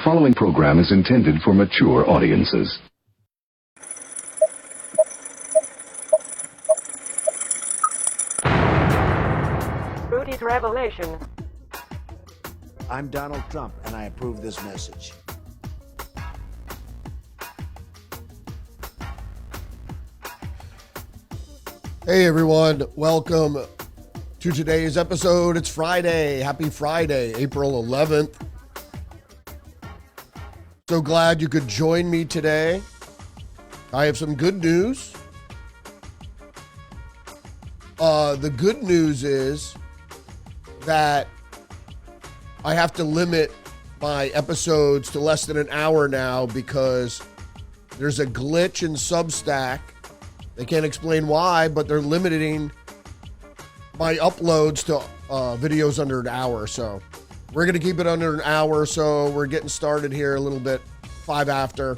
following program is intended for mature audiences. Rudy's revelation. I'm Donald Trump, and I approve this message. Hey everyone, welcome to today's episode. It's Friday. Happy Friday, April 11th. So glad you could join me today. I have some good news. The good news is that I have to limit my episodes to less than an hour now because there's a glitch in Substack. They can't explain why, but they're limiting my uploads to videos under an hour. So we're going to keep it under an hour. So we're getting started here a little bit, 5 after.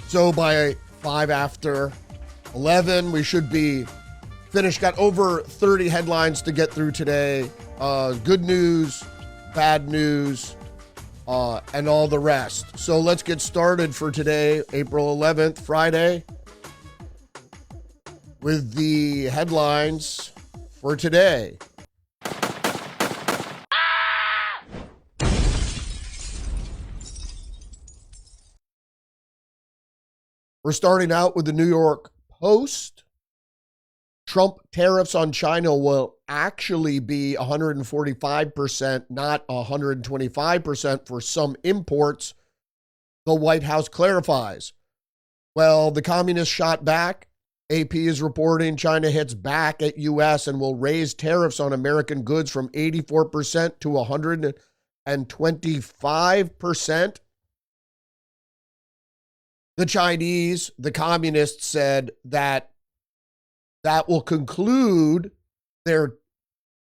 So by 5 after 11, we should be finished. Got over 30 headlines to get through today. Good news, bad news, and all the rest. So let's get started for today, April 11th, Friday, with the headlines for today. We're starting out with the New York Post. Trump tariffs on China will actually be 145%, not 125% for some imports, the White House clarifies. Well, the communists shot back. AP is reporting China hits back at U.S. and will raise tariffs on American goods from 84% to 125%. The Chinese, the communists, said that will conclude their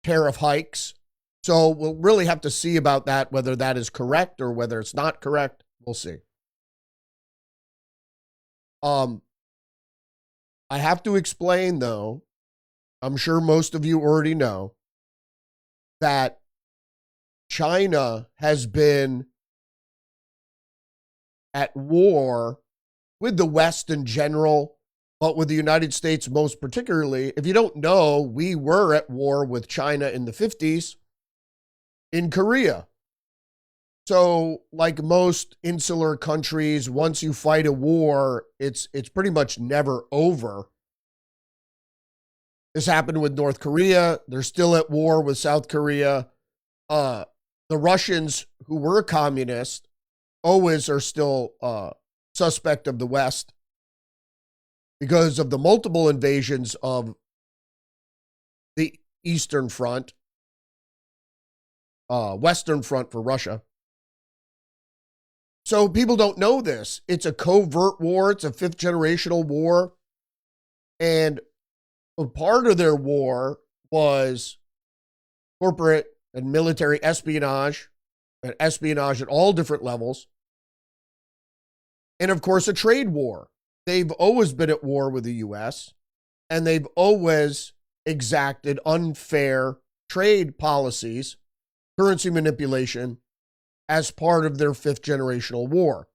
tariff hikes. So we'll really have to see about that, whether that is correct or whether it's not correct. We'll see. I have to explain, though, I'm sure most of you already know, that China has been at war with the West in general, but with the United States most particularly. If you don't know, we were at war with China in the 50s in Korea. So like most insular countries, once you fight a war, it's pretty much never over. This happened with North Korea. They're still at war with South Korea. The Russians, who were communist, always are still suspect of the West because of the multiple invasions of the Eastern Front, Western Front for Russia. So people don't know this. It's a covert war. It's a fifth generational war. And a part of their war was corporate and military espionage, and espionage at all different levels. And of course, a trade war. They've always been at war with the U.S., and they've always exacted unfair trade policies, currency manipulation, as part of their fifth generational war.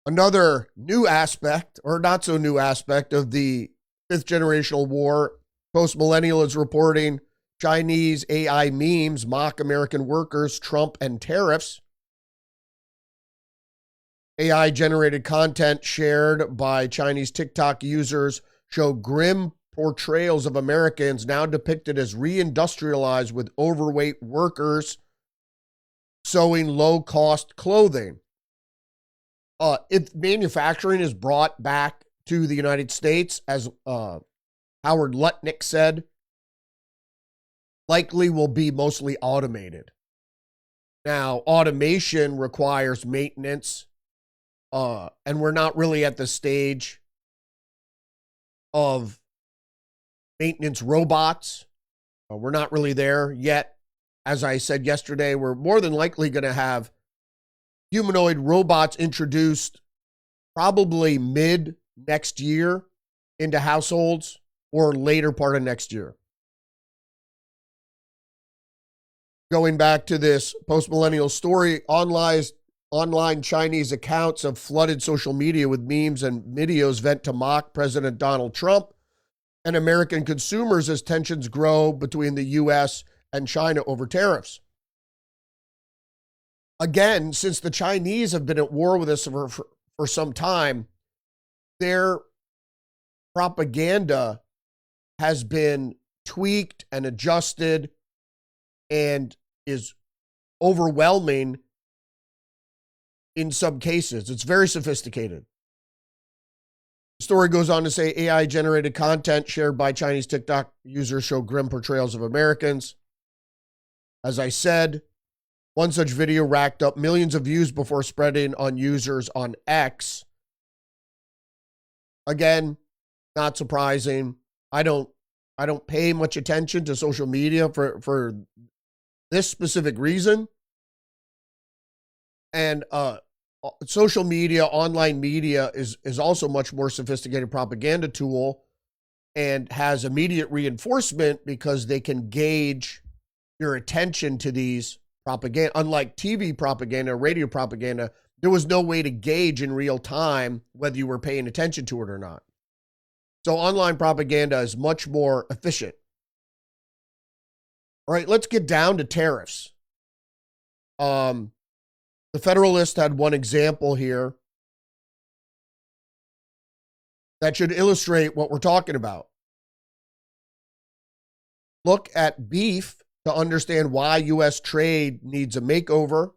Another new aspect, or not so new aspect, of the fifth generational war, Post-Millennial is reporting Chinese AI memes mock American workers, Trump, and tariffs. AI-generated content shared by Chinese TikTok users show grim portrayals of Americans now depicted as reindustrialized with overweight workers sewing low-cost clothing. If manufacturing is brought back to the United States, as Howard Lutnick said, likely will be mostly automated. Now, automation requires maintenance, and we're not really at the stage of maintenance robots. We're not really there yet. As I said yesterday, we're more than likely going to have humanoid robots introduced probably mid next year into households or later part of next year. going back to this post-millennial story, online Chinese accounts have flooded social media with memes and videos meant to mock President Donald Trump and American consumers as tensions grow between the U.S. and China over tariffs. Again, since the Chinese have been at war with us for some time, their propaganda has been tweaked and adjusted and is overwhelming in some cases. It's very sophisticated. The story goes on to say AI-generated content shared by Chinese TikTok users show grim portrayals of Americans. As I said, one such video racked up millions of views before spreading on users on X. Again, not surprising. I don't pay much attention to social media for this specific reason. And social media, online media is also much more sophisticated propaganda tool and has immediate reinforcement because they can gauge your attention to these propaganda. Unlike TV propaganda, radio propaganda, there was no way to gauge in real time whether you were paying attention to it or not. So online propaganda is much more efficient. All right, let's get down to tariffs. The Federalist had one example here that should illustrate what we're talking about. Look at beef to understand why U.S. trade needs a makeover.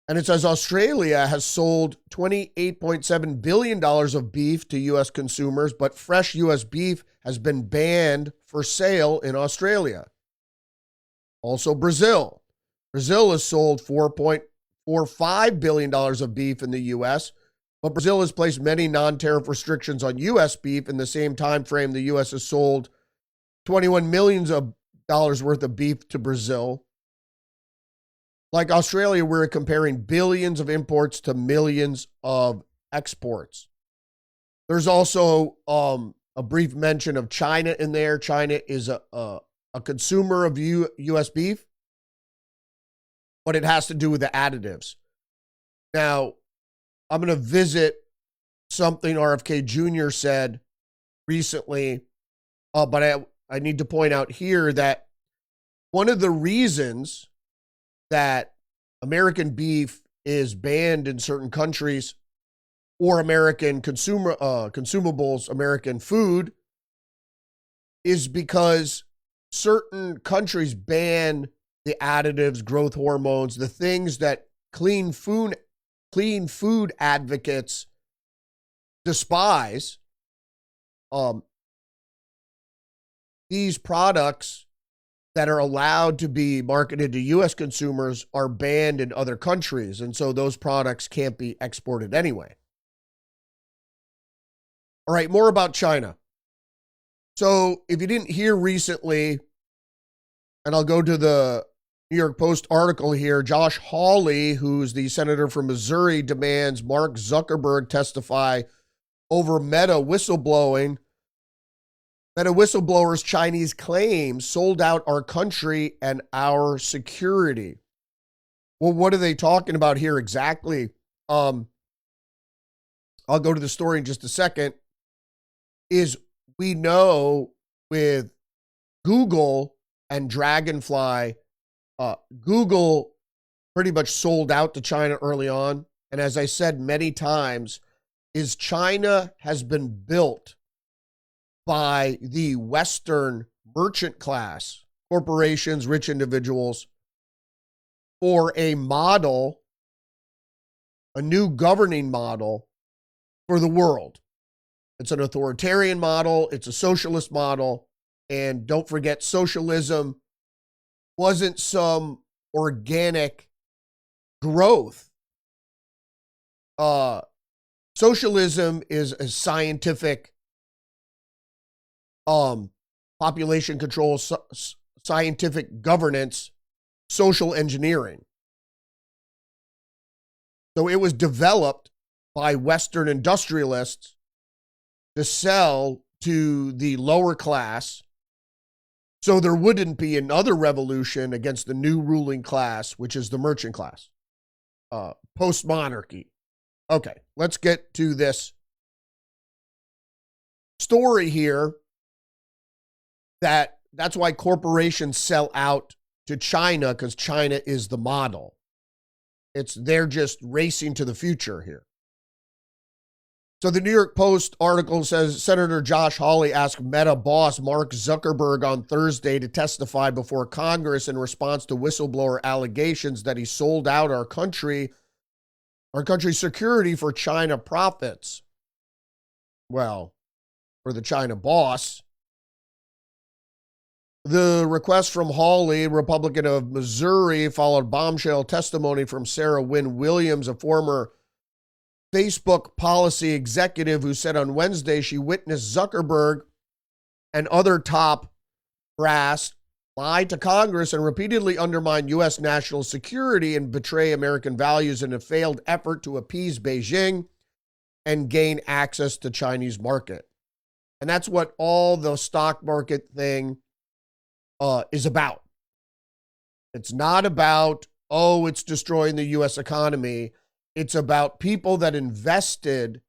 And it says Australia has sold $28.7 billion of beef to U.S. consumers, but fresh U.S. beef has been banned for sale in Australia. Also, Brazil. Brazil has sold $4.45 billion of beef in the U.S., but Brazil has placed many non-tariff restrictions on U.S. beef. In the same time frame, the U.S. has sold $21 million worth of beef to Brazil. Like Australia, we're comparing billions of imports to millions of exports. There's also a brief mention of China in there. China is a consumer of U.S. beef, but it has to do with the additives. Now, I'm going to visit something RFK Jr. said recently, but I need to point out here that one of the reasons that American beef is banned in certain countries or American consumables, American food, is because certain countries ban the additives, growth hormones, the things that clean food advocates despise. These products that are allowed to be marketed to U.S. consumers are banned in other countries, and so those products can't be exported anyway. All right, more about China. So if you didn't hear recently, and I'll go to the New York Post article here, Josh Hawley, who's the senator from Missouri, demands Mark Zuckerberg testify over Meta whistleblowing. Meta whistleblowers' Chinese claims sold out our country and our security. Well, what are they talking about here exactly? I'll go to the story in just a second. Is we know with Google and Dragonfly, Google pretty much sold out to China early on. And as I said many times, is China has been built by the Western merchant class, corporations, rich individuals, for a model, a new governing model for the world. It's an authoritarian model. It's a socialist model. And don't forget, socialism wasn't some organic growth. Socialism is a scientific population control, scientific governance, social engineering. So it was developed by Western industrialists to sell to the lower class So there wouldn't be another revolution against the new ruling class, which is the merchant class, post-monarchy. Okay, let's get to this story here. That's why corporations sell out to China, because China is the model. They're just racing to the future here. So the New York Post article says Senator Josh Hawley asked Meta boss Mark Zuckerberg on Thursday to testify before Congress in response to whistleblower allegations that he sold out our country's security for China profits. Well, for the China boss. The request from Hawley, Republican of Missouri, followed bombshell testimony from Sarah Wynne Williams, a former Facebook policy executive who said on Wednesday she witnessed Zuckerberg and other top brass lie to Congress and repeatedly undermine U.S. national security and betray American values in a failed effort to appease Beijing and gain access to Chinese market. And that's what all the stock market thing is about. It's not about, it's destroying the U.S. economy. It's about people that invested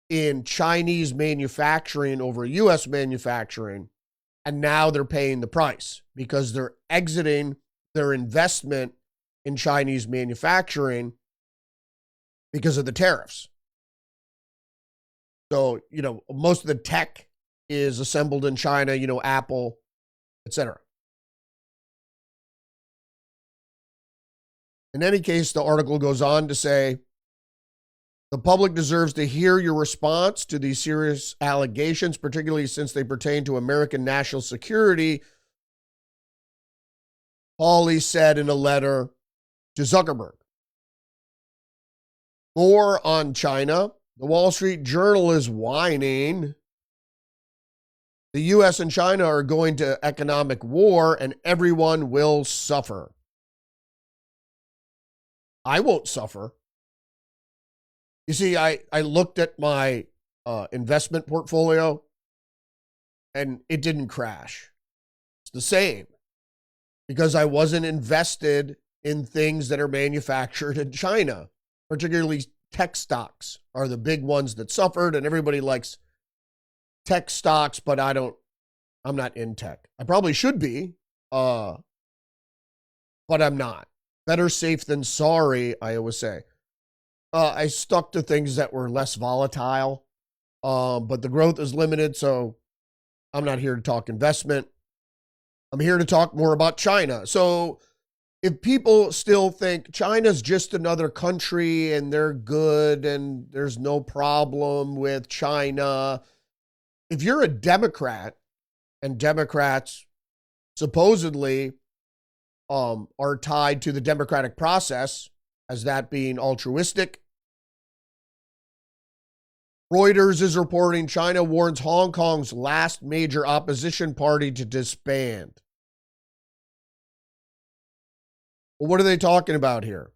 in Chinese manufacturing over U.S. manufacturing, and now they're paying the price because they're exiting their investment in Chinese manufacturing because of the tariffs. So, most of the tech is assembled in China, Apple, etc. In any case, the article goes on to say, the public deserves to hear your response to these serious allegations, particularly since they pertain to American national security, Hawley said in a letter to Zuckerberg. More on China. The Wall Street Journal is whining. The U.S. and China are going to economic war and everyone will suffer. I won't suffer. You see, I looked at my investment portfolio and it didn't crash. It's the same because I wasn't invested in things that are manufactured in China, particularly tech stocks are the big ones that suffered, and everybody likes tech stocks, but I'm not in tech. I probably should be, but I'm not. Better safe than sorry, I always say. I stuck to things that were less volatile, but the growth is limited, so I'm not here to talk investment. I'm here to talk more about China. So if people still think China's just another country and they're good and there's no problem with China, if you're a Democrat, and Democrats supposedly are tied to the democratic process as that being altruistic, Reuters is reporting China warns Hong Kong's last major opposition party to disband. Well, what are they talking about here?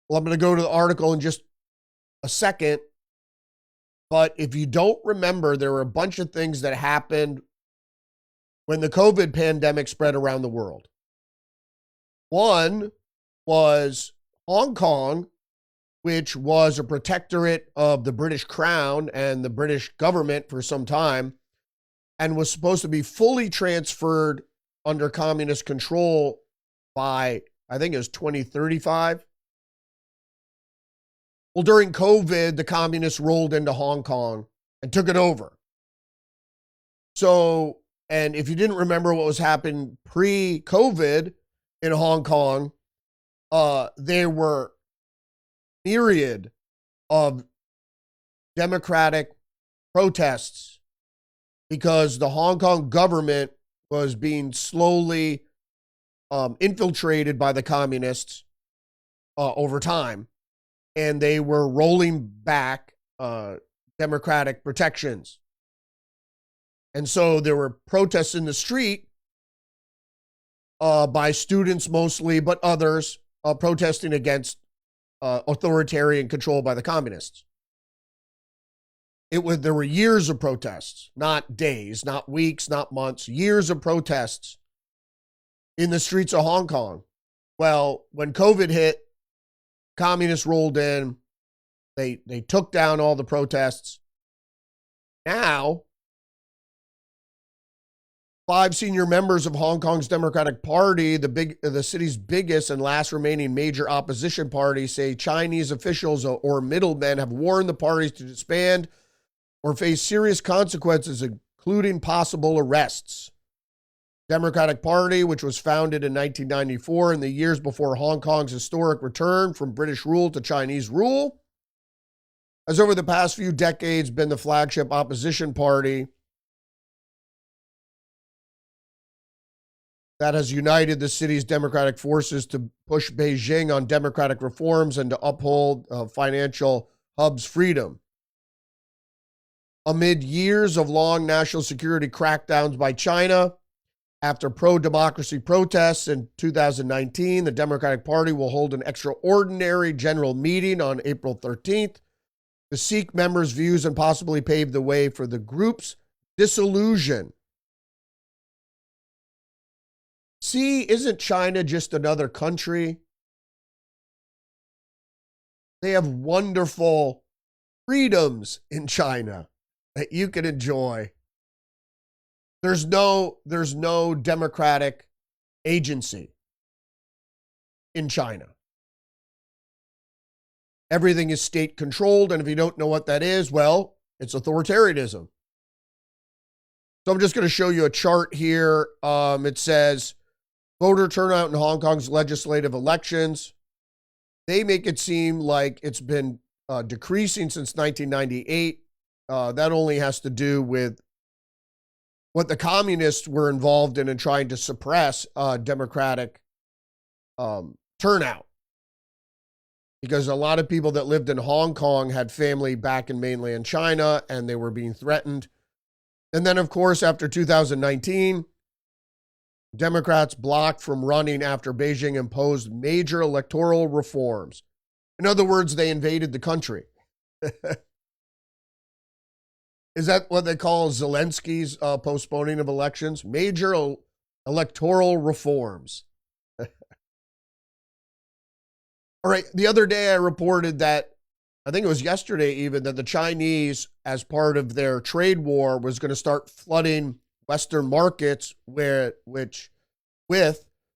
Well, I'm going to go to the article in just a second. But if you don't remember, there were a bunch of things that happened when the COVID pandemic spread around the world. One was Hong Kong, which was a protectorate of the British Crown and the British government for some time, and was supposed to be fully transferred under communist control by, I think it was 2035. Well, during COVID, the communists rolled into Hong Kong and took it over. So, and if you didn't remember what was happening pre-COVID in Hong Kong, there were myriad of democratic protests because the Hong Kong government was being slowly infiltrated by the communists over time. And they were rolling back democratic protections. And so there were protests in the street by students mostly, but others protesting against authoritarian control by the communists. There were years of protests, not days, not weeks, not months, years of protests in the streets of Hong Kong. Well, when COVID hit, communists rolled in. They took down all the protests. Now, 5 senior members of Hong Kong's Democratic Party, the city's biggest and last remaining major opposition party, say Chinese officials or middlemen have warned the parties to disband or face serious consequences, including possible arrests. Democratic Party, which was founded in 1994 in the years before Hong Kong's historic return from British rule to Chinese rule, has over the past few decades been the flagship opposition party that has united the city's democratic forces to push Beijing on democratic reforms and to uphold financial hub's freedom. Amid years of long national security crackdowns by China, after pro-democracy protests in 2019, the Democratic Party will hold an extraordinary general meeting on April 13th to seek members' views and possibly pave the way for the group's dissolution. See, isn't China just another country? They have wonderful freedoms in China that you can enjoy. There's no democratic agency in China. Everything is state controlled, and if you don't know what that is, well, it's authoritarianism. So I'm just going to show you a chart here. It says voter turnout in Hong Kong's legislative elections. They make it seem like it's been decreasing since 1998. That only has to do with what the communists were involved in trying to suppress democratic turnout. Because a lot of people that lived in Hong Kong had family back in mainland China and they were being threatened. And then, of course, after 2019, Democrats blocked from running after Beijing imposed major electoral reforms. In other words, they invaded the country. Is that what they call Zelensky's postponing of elections? Major electoral reforms. All right, the other day I reported that, I think it was yesterday even, that the Chinese, as part of their trade war, was going to start flooding Western markets with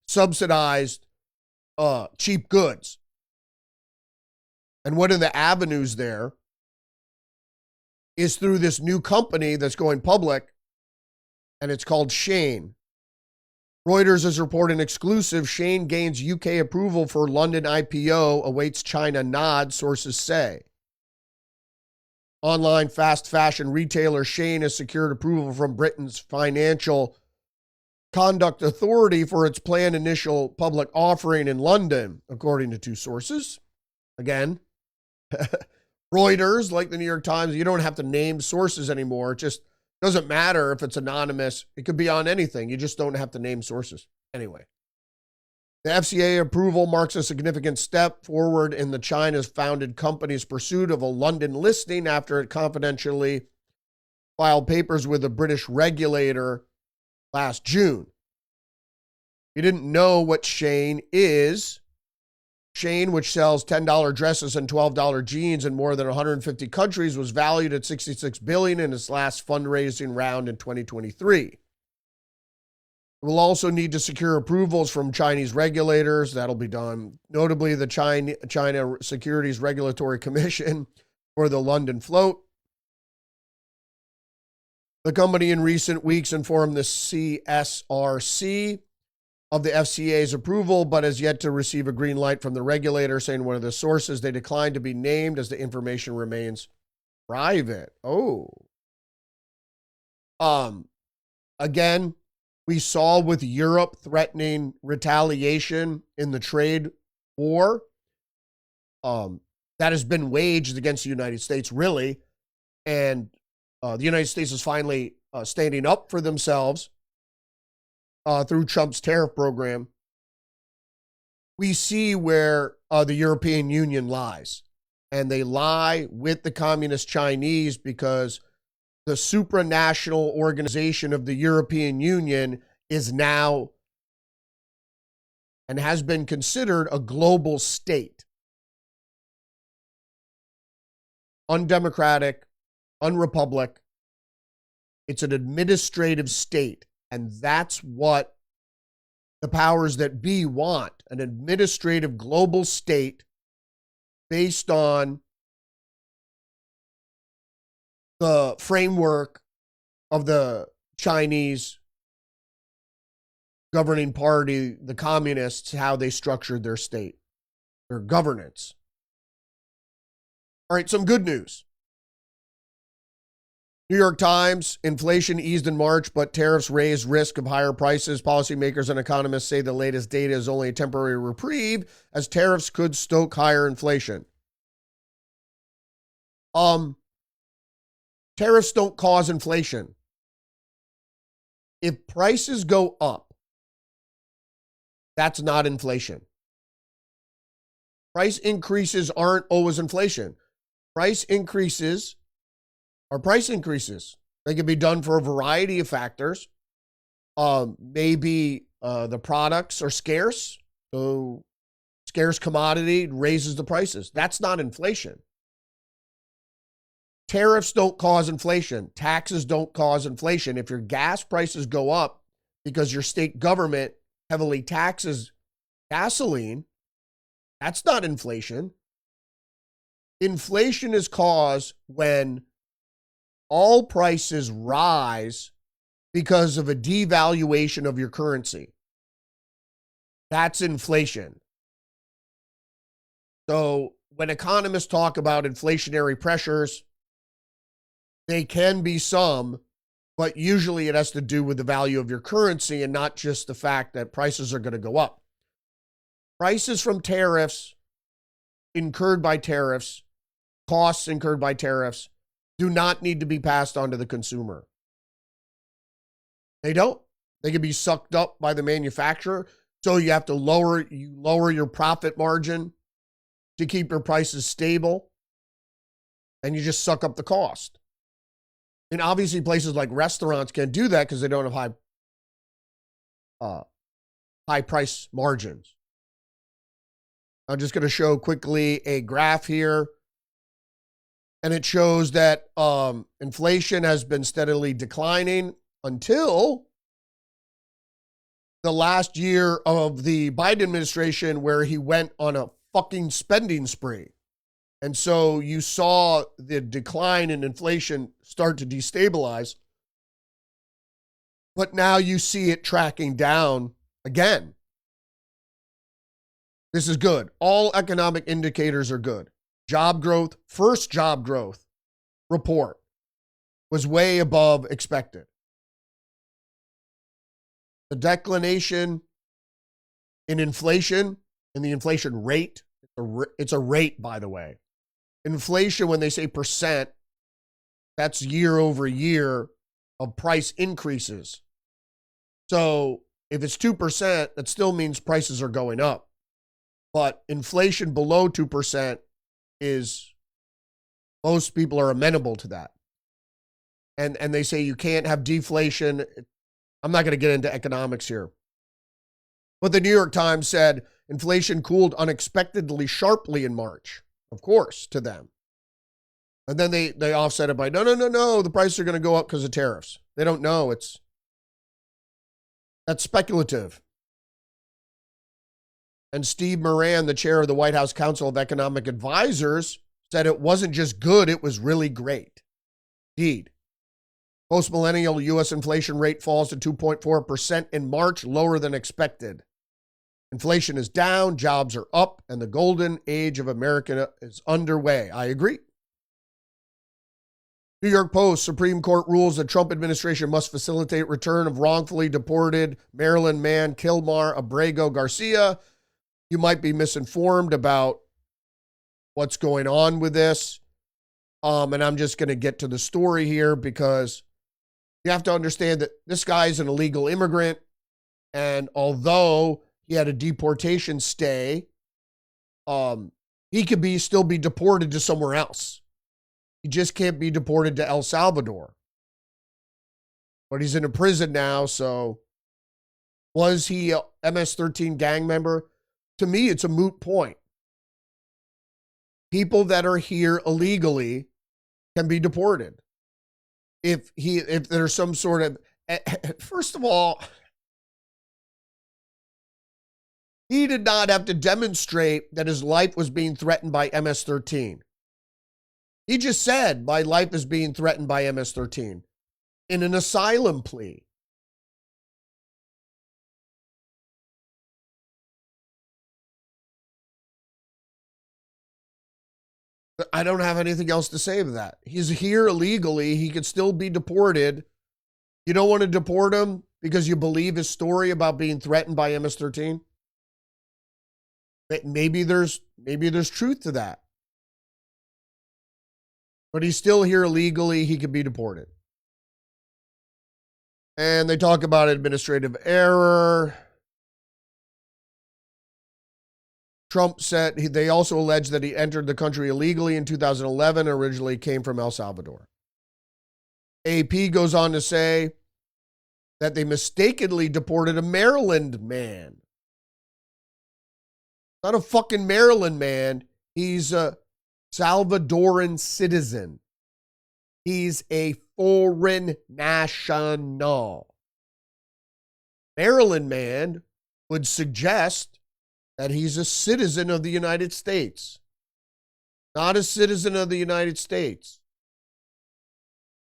subsidized cheap goods. And one of the avenues there is through this new company that's going public, and it's called Shane. Reuters is reporting exclusive. Shane gains UK approval for London IPO, awaits China nod, sources say. Online fast fashion retailer Shane has secured approval from Britain's Financial Conduct Authority for its planned initial public offering in London, according to 2 sources. Again, Reuters, like the New York Times, you don't have to name sources anymore. It just doesn't matter if it's anonymous. It could be on anything. You just don't have to name sources. Anyway, the FCA approval marks a significant step forward in the China's founded company's pursuit of a London listing after it confidentially filed papers with a British regulator last June. You didn't know what Shane is. Shane, which sells $10 dresses and $12 jeans in more than 150 countries, was valued at $66 billion in its last fundraising round in 2023. It will also need to secure approvals from Chinese regulators. That'll be done. Notably, the China Securities Regulatory Commission for the London float. The company in recent weeks informed the CSRC of the FCA's approval, but has yet to receive a green light from the regulator, saying one of the sources they declined to be named as the information remains private. Again, we saw with Europe threatening retaliation in the trade war that has been waged against the United States, really. And the United States is finally standing up for themselves through Trump's tariff program. We see where the European Union lies. and they lie with the communist Chinese because the supranational organization of the European Union is now and has been considered a global state. Undemocratic, unrepublic. It's an administrative state, and that's what the powers that be want, an administrative global state based on the framework of the Chinese governing party, the communists, how they structured their state, their governance. All right, some good news. New York Times, inflation eased in March, but tariffs raise risk of higher prices. Policymakers and economists say the latest data is only a temporary reprieve, as tariffs could stoke higher inflation. Tariffs don't cause inflation. If prices go up, that's not inflation. Price increases aren't always inflation. Price increases are price increases. They can be done for a variety of factors. Maybe the products are scarce, so scarce commodity raises the prices. That's not inflation. Tariffs don't cause inflation. Taxes don't cause inflation. If your gas prices go up because your state government heavily taxes gasoline, that's not inflation. Inflation is caused when all prices rise because of a devaluation of your currency. That's inflation. So when economists talk about inflationary pressures, they can be some, but usually it has to do with the value of your currency and not just the fact that prices are going to go up. Prices from tariffs, incurred by tariffs, costs incurred by tariffs, do not need to be passed on to the consumer. They don't. They can be sucked up by the manufacturer. So you have to lower your profit margin to keep your prices stable, and you just suck up the cost. And obviously places like restaurants can't do that because they don't have high price margins. I'm just going to show quickly a graph here. And it shows that inflation has been steadily declining until the last year of the Biden administration, where he went on a fucking spending spree. And so you saw the decline in inflation start to destabilize. But now you see it tracking down again. This is good. All economic indicators are good. Job growth, first job growth report was way above expected. The declination in inflation and the inflation rate, it's a rate, by the way. Inflation, when they say percent, that's year over year of price increases. So if it's 2%, that still means prices are going up. But inflation below 2% is, most people are amenable to that. And they say you can't have deflation. I'm not going to get into economics here. But the New York Times said inflation cooled unexpectedly sharply in March, of course, to them. And then they offset it by, no, the prices are going to go up because of tariffs. They don't know. That's speculative. And Steve Moran, the chair of the White House Council of Economic Advisors, said it wasn't just good, it was really great. Indeed. Post-millennial U.S. inflation rate falls to 2.4% in March, lower than expected. Inflation is down, jobs are up, and the golden age of America is underway. I agree. New York Post, Supreme Court rules the Trump administration must facilitate return of wrongfully deported Maryland man Kilmar Abrego Garcia. You might be misinformed about what's going on with this. And I'm just going to get to the story here because you have to understand that this guy is an illegal immigrant. And although he had a deportation stay, he he could still be deported to somewhere else. He just can't be deported to El Salvador. But he's in a prison now, so was he a MS-13 gang member? To me, it's a moot point. People that are here illegally can be deported. If there's some sort of, first of all, he did not have to demonstrate that his life was being threatened by MS-13. He just said, my life is being threatened by MS-13 in an asylum plea. I don't have anything else to say to that. He's here illegally. He could still be deported. You don't want to deport him because you believe his story about being threatened by MS-13? Maybe there's truth to that. But he's still here illegally. He could be deported. And they talk about administrative error. Trump said they also alleged that he entered the country illegally in 2011 and originally came from El Salvador. AP goes on to say that they mistakenly deported a Maryland man. Not a fucking Maryland man. He's a Salvadoran citizen. He's a foreign national. Maryland man would suggest that he's a citizen of the United States. Not a citizen of the United States.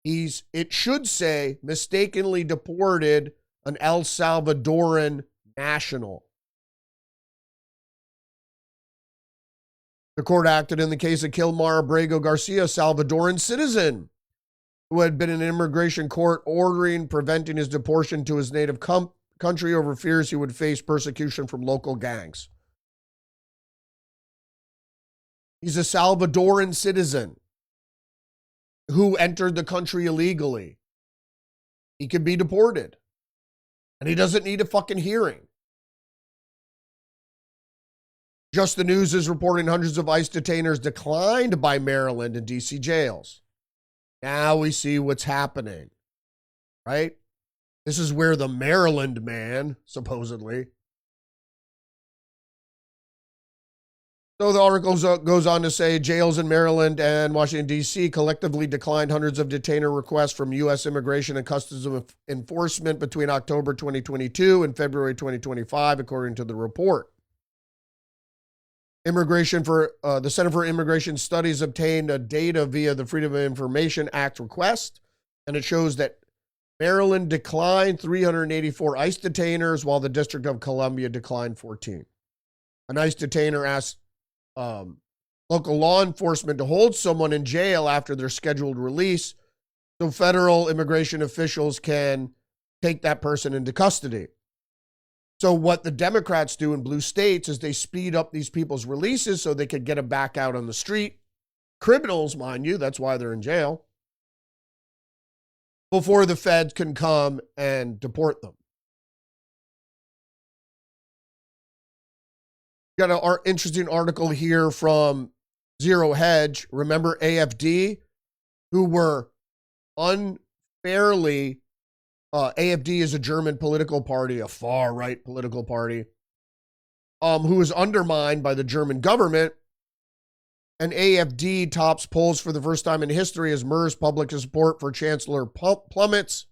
It should say, mistakenly deported an El Salvadoran national. The court acted in the case of Kilmar Abrego Garcia, Salvadoran citizen, who had been in immigration court ordering preventing his deportation to his native country over fears he would face persecution from local gangs. He's a Salvadoran citizen who entered the country illegally. He can be deported. And he doesn't need a fucking hearing. Just the News is reporting hundreds of ICE detainers declined by Maryland and DC jails. Now we see what's happening, right? This is where the Maryland man, supposedly. So the article goes on to say jails in Maryland and Washington, D.C. collectively declined hundreds of detainer requests from U.S. Immigration and Customs Enforcement between October 2022 and February 2025, according to the report. The Center for Immigration Studies obtained data via the Freedom of Information Act request, and it shows that Maryland declined 384 ICE detainers, while the District of Columbia declined 14. An ICE detainer asked local law enforcement to hold someone in jail after their scheduled release so federal immigration officials can take that person into custody. So what the Democrats do in blue states is they speed up these people's releases so they could get them back out on the street. Criminals, mind you, that's why they're in jail. Before the feds can come and deport them. Got an interesting article here from Zero Hedge. Remember AFD, who were unfairly, AFD is a German political party, a far-right political party, who was undermined by the German government. And AFD tops polls for the first time in history as MERS public support for Chancellor plummets.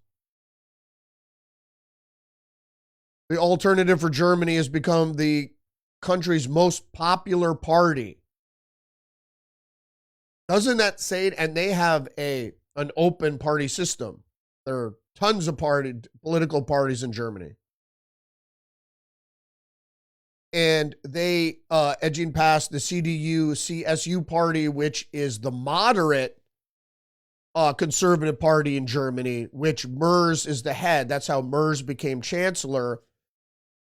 The Alternative for Germany has become the country's most popular party. Doesn't that say it? And they have an open party system. There are tons of political parties in Germany. And they edging past the CDU-CSU party, which is the moderate conservative party in Germany, which MERS is the head. That's how MERS became chancellor,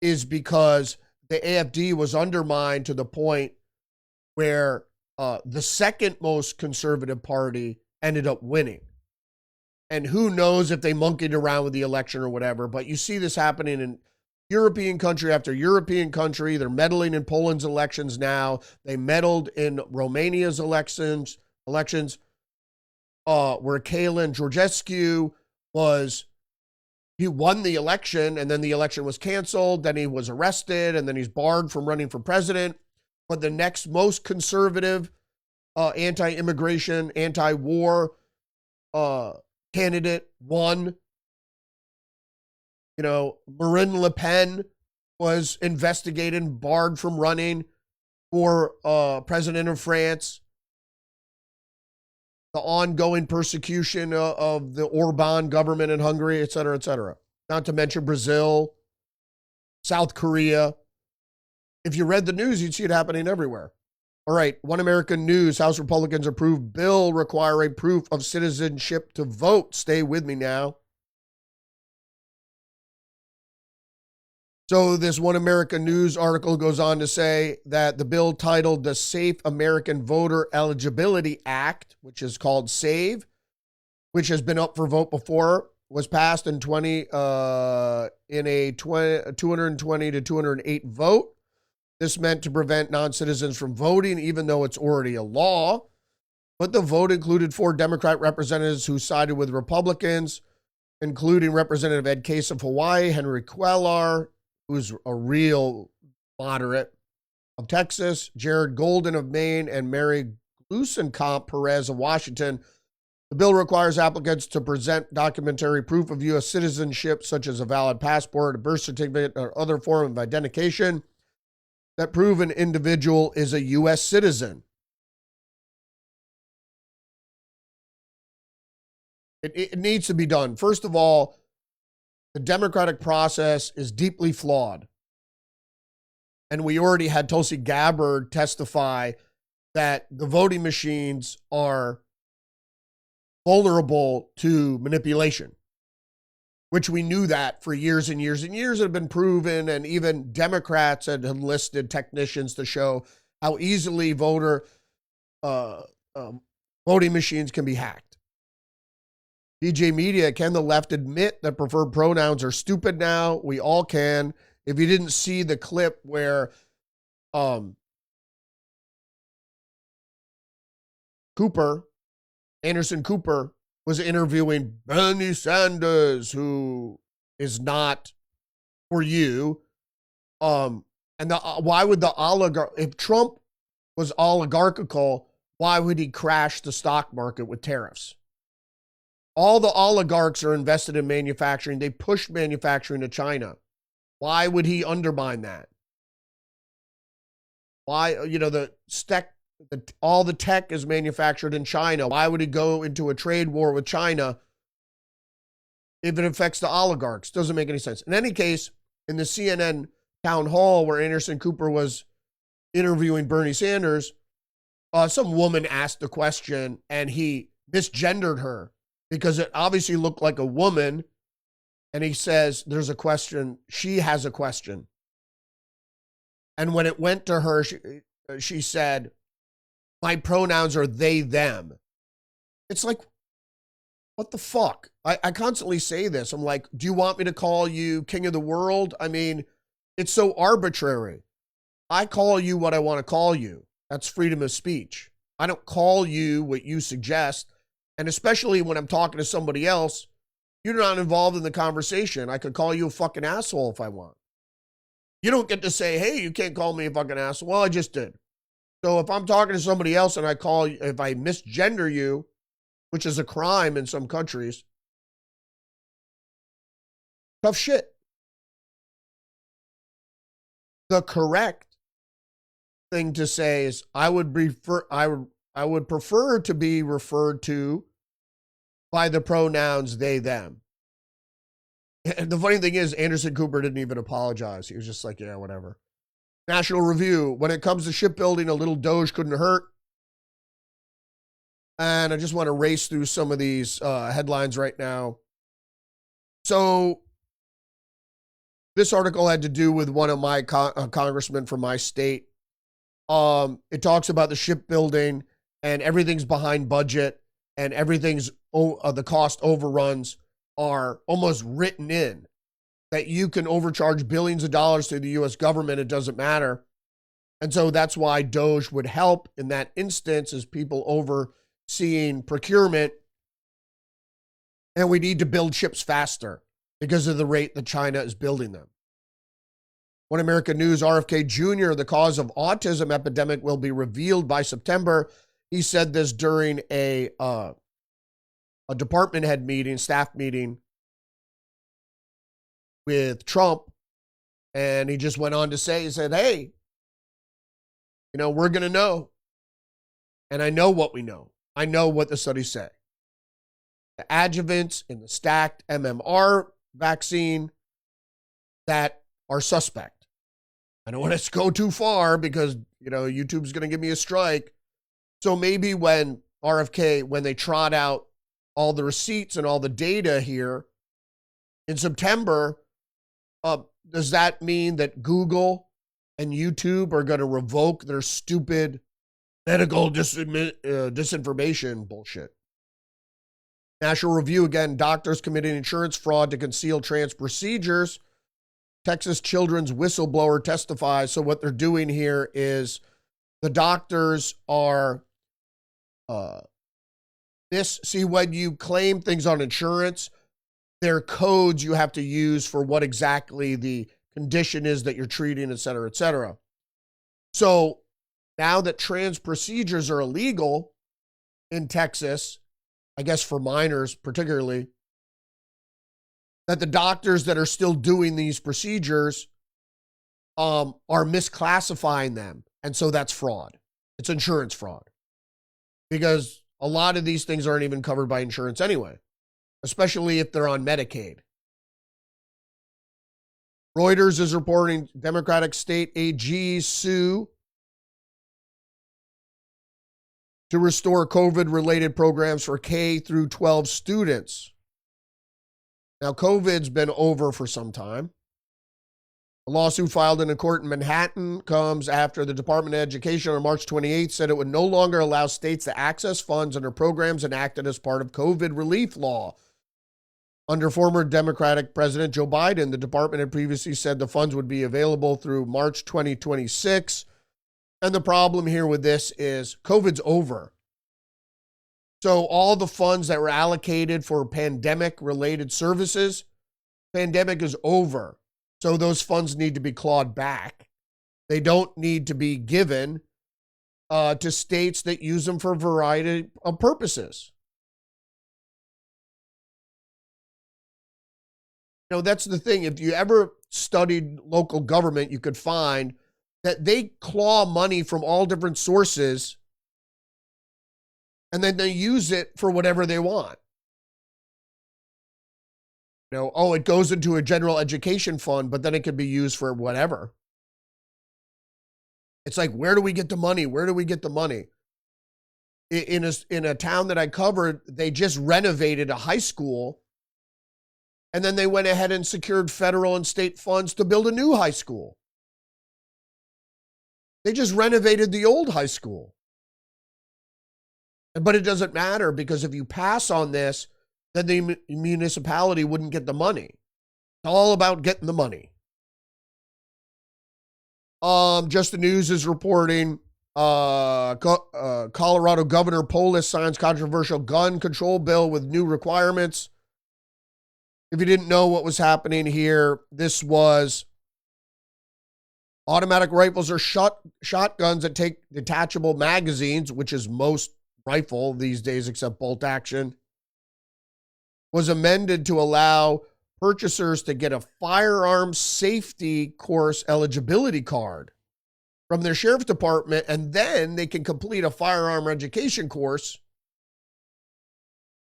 is because the AFD was undermined to the point where the second most conservative party ended up winning. And who knows if they monkeyed around with the election or whatever, but you see this happening in European country after European country. They're meddling in Poland's elections now. They meddled in Romania's elections, where Kalin Georgescu he won the election, and then the election was canceled. Then he was arrested, and then he's barred from running for president. But the next most conservative, anti-immigration, anti-war candidate won. You know, Marine Le Pen was investigated, barred from running for president of France. The ongoing persecution of the Orban government in Hungary, et cetera, et cetera. Not to mention Brazil, South Korea. If you read the news, you'd see it happening everywhere. All right, One American News, House Republicans approve bill requiring proof of citizenship to vote. Stay with me now. So this One American News article goes on to say that the bill titled the Safe American Voter Eligibility Act, which is called SAVE, which has been up for vote before, was passed in a 220 to 208 vote. This meant to prevent non-citizens from voting, even though it's already a law. But the vote included 4 Democrat representatives who sided with Republicans, including Representative Ed Case of Hawaii, Henry Cuellar, who's a real moderate, of Texas, Jared Golden of Maine, and Mary Gluesenkamp Perez of Washington. The bill requires applicants to present documentary proof of U.S. citizenship, such as a valid passport, a birth certificate, or other form of identification that prove an individual is a U.S. citizen. It needs to be done. First of all, the democratic process is deeply flawed. And we already had Tulsi Gabbard testify that the voting machines are vulnerable to manipulation, which we knew that for years and years and years. It had been proven, and even Democrats had enlisted technicians to show how easily voting machines can be hacked. DJ Media, can the left admit that preferred pronouns are stupid now? We all can. If you didn't see the clip where Anderson Cooper was interviewing Bernie Sanders, who is not for you. Why would the if Trump was oligarchical, why would he crash the stock market with tariffs? All the oligarchs are invested in manufacturing. They push manufacturing to China. Why would he undermine that? Why, all the tech is manufactured in China. Why would he go into a trade war with China if it affects the oligarchs? Doesn't make any sense. In any case, in the CNN town hall where Anderson Cooper was interviewing Bernie Sanders, some woman asked a question and he misgendered her because it obviously looked like a woman. And he says, there's a question. She has a question. And when it went to her, she said, my pronouns are they, them. It's like, what the fuck? I constantly say this. I'm like, do you want me to call you king of the world? I mean, it's so arbitrary. I call you what I want to call you. That's freedom of speech. I don't call you what you suggest. And especially when I'm talking to somebody else, you're not involved in the conversation. I could call you a fucking asshole if I want. You don't get to say, hey, you can't call me a fucking asshole. Well, I just did. So if I'm talking to somebody else and if I misgender you, which is a crime in some countries, tough shit. The correct thing to say is I would prefer to be referred to by the pronouns they, them. And the funny thing is, Anderson Cooper didn't even apologize. He was just like, yeah, whatever. National Review, when it comes to shipbuilding, a little Doge couldn't hurt. And I just want to race through some of these headlines right now. So this article had to do with one of my congressmen from my state. It talks about the shipbuilding and everything's behind budget and everything's, the cost overruns are almost written in. that you can overcharge billions of dollars to the U.S. government. It doesn't matter. And so that's why Doge would help in that instance, as people overseeing procurement. And we need to build ships faster because of the rate that China is building them. One American News, RFK Jr., the cause of autism epidemic will be revealed by September. He said this during a department head meeting, staff meeting with Trump. And he just went on to say, he said, hey, we're going to know. And I know what we know. I know what the studies say. The adjuvants in the stacked MMR vaccine that are suspect. I don't want to go too far because, YouTube's going to give me a strike. So maybe when they trot out all the receipts and all the data here in September, does that mean that Google and YouTube are going to revoke their stupid medical disinformation bullshit? National Review, again, doctors committing insurance fraud to conceal trans procedures. Texas children's whistleblower testifies. So what they're doing here is the doctors are, when you claim things on insurance, there are codes you have to use for what exactly the condition is that you're treating, et cetera, et cetera. So now that trans procedures are illegal in Texas, I guess for minors particularly, that the doctors that are still doing these procedures are misclassifying them. And so that's fraud. It's insurance fraud. Because a lot of these things aren't even covered by insurance anyway, especially if they're on Medicaid. Reuters is reporting Democratic state AGs sue to restore COVID-related programs for K through 12 students. Now, COVID's been over for some time. A lawsuit filed in a court in Manhattan comes after the Department of Education on March 28th said it would no longer allow states to access funds under programs enacted as part of COVID relief law. Under former Democratic President Joe Biden, the department had previously said the funds would be available through March 2026. And the problem here with this is COVID's over. So all the funds that were allocated for pandemic-related services, pandemic is over. So those funds need to be clawed back. They don't need to be given to states that use them for a variety of purposes. That's the thing. If you ever studied local government, you could find that they claw money from all different sources and then they use it for whatever they want. It goes into a general education fund, but then it could be used for whatever. It's like, where do we get the money? Where do we get the money? In a town that I covered, they just renovated a high school, and then they went ahead and secured federal and state funds to build a new high school. They just renovated the old high school. But it doesn't matter, because if you pass on this, then the municipality wouldn't get the money. It's all about getting the money. Just the News is reporting Colorado Governor Polis signs controversial gun control bill with new requirements. If you didn't know what was happening here, this was automatic rifles or shotguns that take detachable magazines, which is most rifle these days except bolt action, was amended to allow purchasers to get a firearm safety course eligibility card from their sheriff's department, and then they can complete a firearm education course.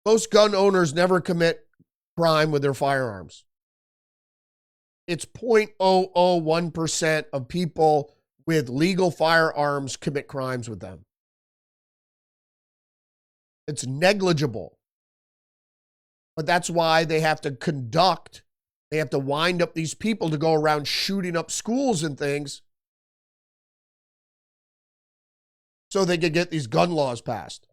Most gun owners never commit crime with their firearms. It's 0.001% of people with legal firearms commit crimes with them. It's negligible. But that's why they have to wind up these people to go around shooting up schools and things so they can get these gun laws passed.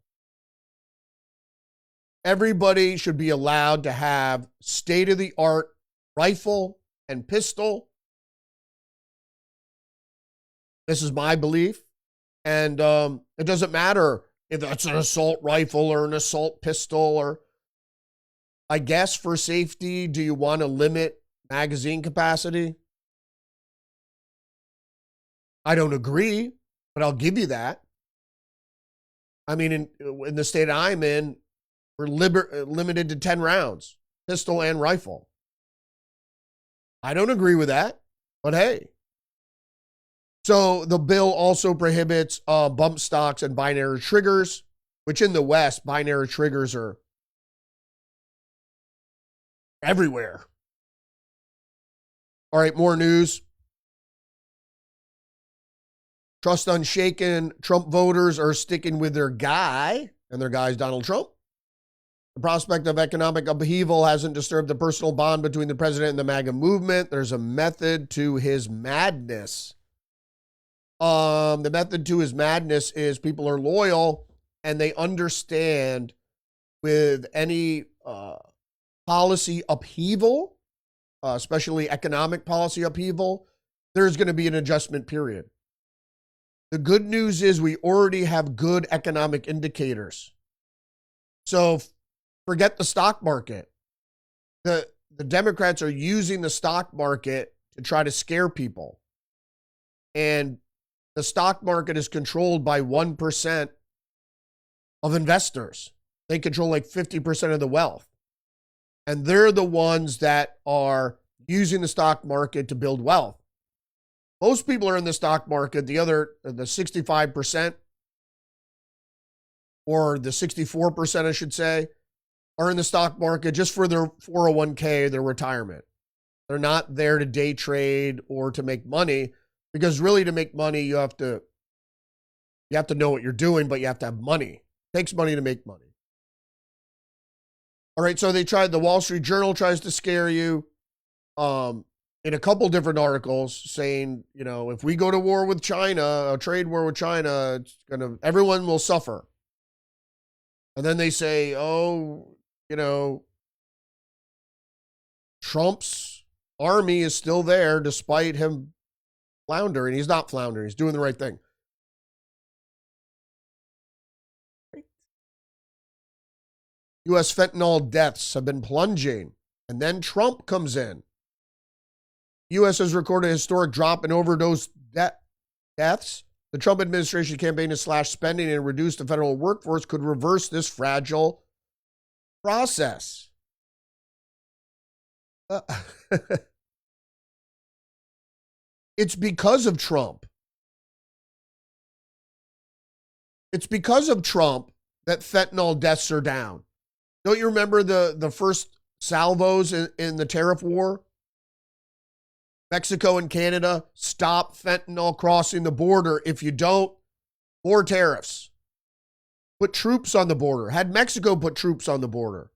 Everybody should be allowed to have state-of-the-art rifle and pistol. This is my belief. And it doesn't matter if that's an assault rifle or an assault pistol, or I guess for safety, do you want to limit magazine capacity? I don't agree, but I'll give you that. I mean, in the state I'm in, we're limited to 10 rounds, pistol and rifle. I don't agree with that, but hey. So the bill also prohibits bump stocks and binary triggers, which in the West, binary triggers are everywhere. All right, more news. Trust unshaken. Trump voters are sticking with their guy, and their guy is Donald Trump. The prospect of economic upheaval hasn't disturbed the personal bond between the president and the MAGA movement. There's a method to his madness. The method to his madness is people are loyal and they understand with any policy upheaval, especially economic policy upheaval, there's going to be an adjustment period. The good news is we already have good economic indicators. So forget the stock market. The Democrats are using the stock market to try to scare people. And the stock market is controlled by 1% of investors. They control like 50% of the wealth. And they're the ones that are using the stock market to build wealth. Most people are in the stock market, the 65%, or the 64%, I should say, are in the stock market just for their 401k, their retirement. They're not there to day trade or to make money, because really to make money, you have to know what you're doing, but you have to have money. It takes money to make money. All right, so the Wall Street Journal tries to scare you in a couple different articles saying, if we go to war with China, a trade war with China, everyone will suffer. And then they say, Trump's army is still there despite him floundering. He's not floundering. He's doing the right thing. U.S. fentanyl deaths have been plunging. And then Trump comes in. U.S. has recorded a historic drop in overdose deaths. The Trump administration campaign to slash spending and reduce the federal workforce could reverse this fragile process. It's because of Trump. It's because of Trump that fentanyl deaths are down. Don't you remember the first salvos in the tariff war? Mexico and Canada, stop fentanyl crossing the border. If you don't, more tariffs. Put troops on the border. Had Mexico put troops on the border.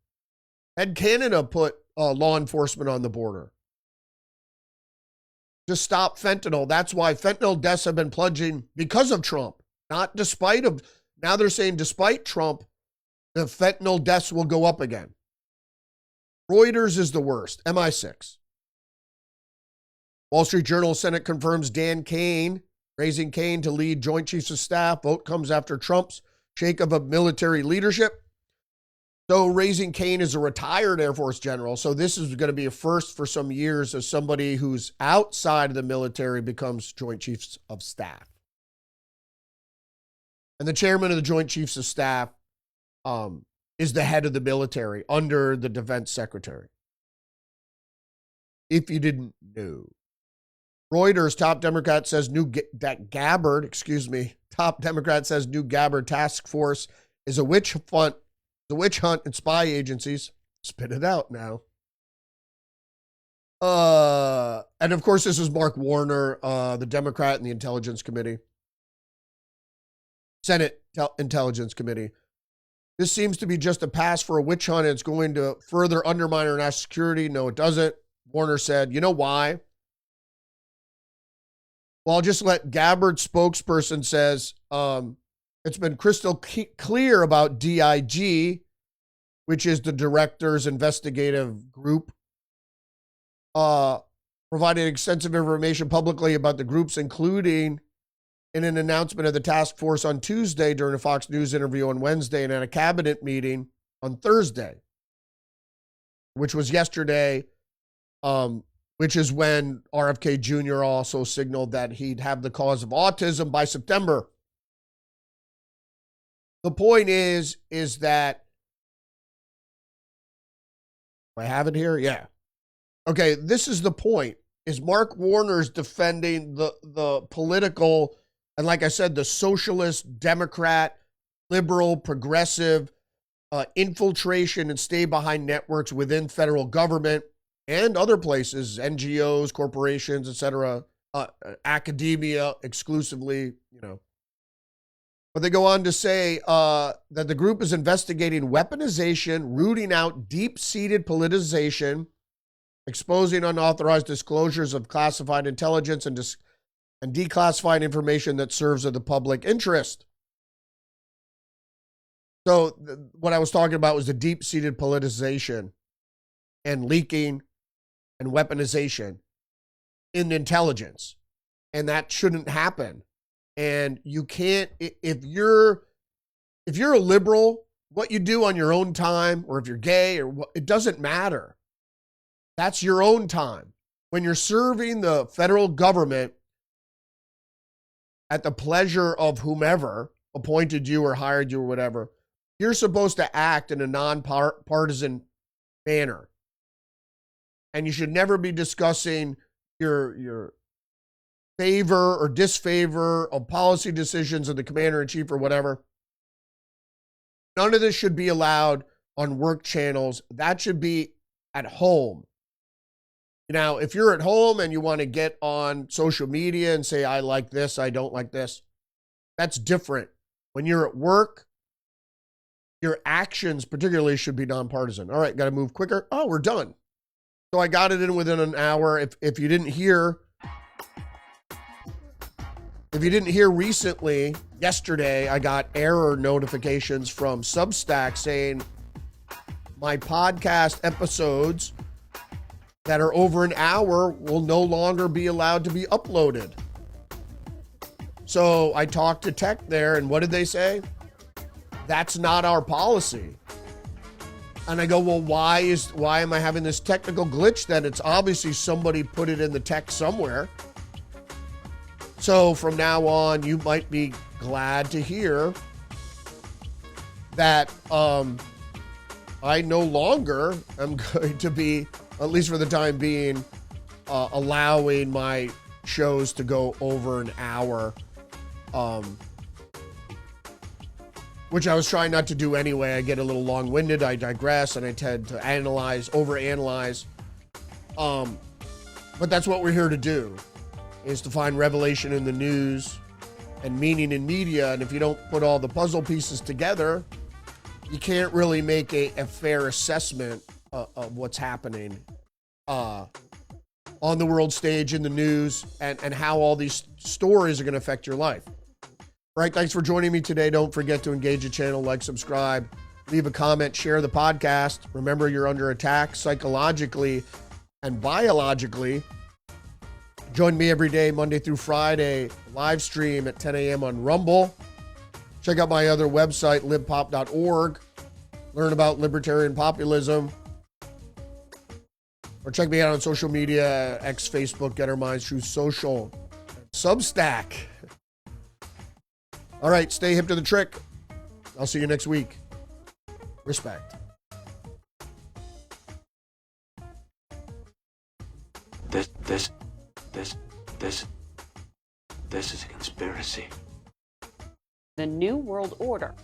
Had Canada put law enforcement on the border. Just stop fentanyl. That's why fentanyl deaths have been plunging because of Trump. Not despite of. Now they're saying despite Trump, the fentanyl deaths will go up again. Reuters is the worst. MI6. Wall Street Journal, Senate confirms Dan Cain, raising Cain to lead Joint Chiefs of Staff. Vote comes after Trump's shakeup of military leadership. So raising Cain is a retired Air Force general. So this is going to be a first for some years as somebody who's outside of the military becomes Joint Chiefs of Staff. And the chairman of the Joint Chiefs of Staff is the head of the military under the defense secretary. If you didn't know. Reuters, top Democrat says top Democrat says new Gabbard task force is a witch hunt and spy agencies. Spit it out now. And of course, this is Mark Warner, the Democrat in the Intelligence Committee. Senate Intelligence Committee. This seems to be just a pass for a witch hunt. It's going to further undermine our national security. No, it doesn't. Warner said, you know why? Well, I'll just let Gabbard spokesperson says, it's been crystal clear about DIG, which is the director's investigative group. provided extensive information publicly about the groups, including in an announcement of the task force on Tuesday during a Fox News interview on Wednesday and at a cabinet meeting on Thursday, which was yesterday, which is when RFK Jr. also signaled that he'd have the cause of autism by September. The point is that, do I have it here? Yeah. Okay, this is the point, is Mark Warner's defending the political, and like I said, the socialist, Democrat, liberal, progressive infiltration and stay behind networks within federal government and other places, NGOs, corporations, etc., academia exclusively, you know. But they go on to say that the group is investigating weaponization, rooting out deep-seated politicization, exposing unauthorized disclosures of classified intelligence and declassified information that serves the public interest. So what I was talking about was the deep-seated politicization and leaking and weaponization in intelligence. And that shouldn't happen. And you can't, if you're a liberal, what you do on your own time, or if you're gay, or what, it doesn't matter. That's your own time. When you're serving the federal government at the pleasure of whomever appointed you or hired you or whatever, you're supposed to act in a nonpartisan manner. And you should never be discussing your favor or disfavor of policy decisions of the commander-in-chief or whatever. None of this should be allowed on work channels. That should be at home. Now, if you're at home and you want to get on social media and say, I like this, I don't like this, that's different. When you're at work, your actions particularly should be nonpartisan. All right, got to move quicker. Oh, we're done. So I got it in within an hour. If you didn't hear recently, yesterday, I got error notifications from Substack saying my podcast episodes that are over an hour will no longer be allowed to be uploaded. So I talked to tech there, and what did they say? That's not our policy. And I go, well, why am I having this technical glitch then? It's obviously somebody put it in the text somewhere. So from now on, you might be glad to hear that I no longer am going to be, at least for the time being, allowing my shows to go over an hour, which I was trying not to do anyway. I get a little long-winded, I digress, and I tend to overanalyze. But that's what we're here to do, is to find revelation in the news and meaning in media. And if you don't put all the puzzle pieces together, you can't really make a fair assessment of what's happening on the world stage, in the news, and how all these stories are going to affect your life. All right, thanks for joining me today. Don't forget to engage the channel, like, subscribe, leave a comment, share the podcast. Remember, you're under attack psychologically and biologically. Join me every day, Monday through Friday, live stream at 10 a.m. on Rumble. Check out my other website, libpop.org. Learn about libertarian populism. Or check me out on social media, X, Facebook, Get Our Minds, Truth Social, Substack. All right, stay hip to the trick. I'll see you next week. Respect. This is a conspiracy. The New World Order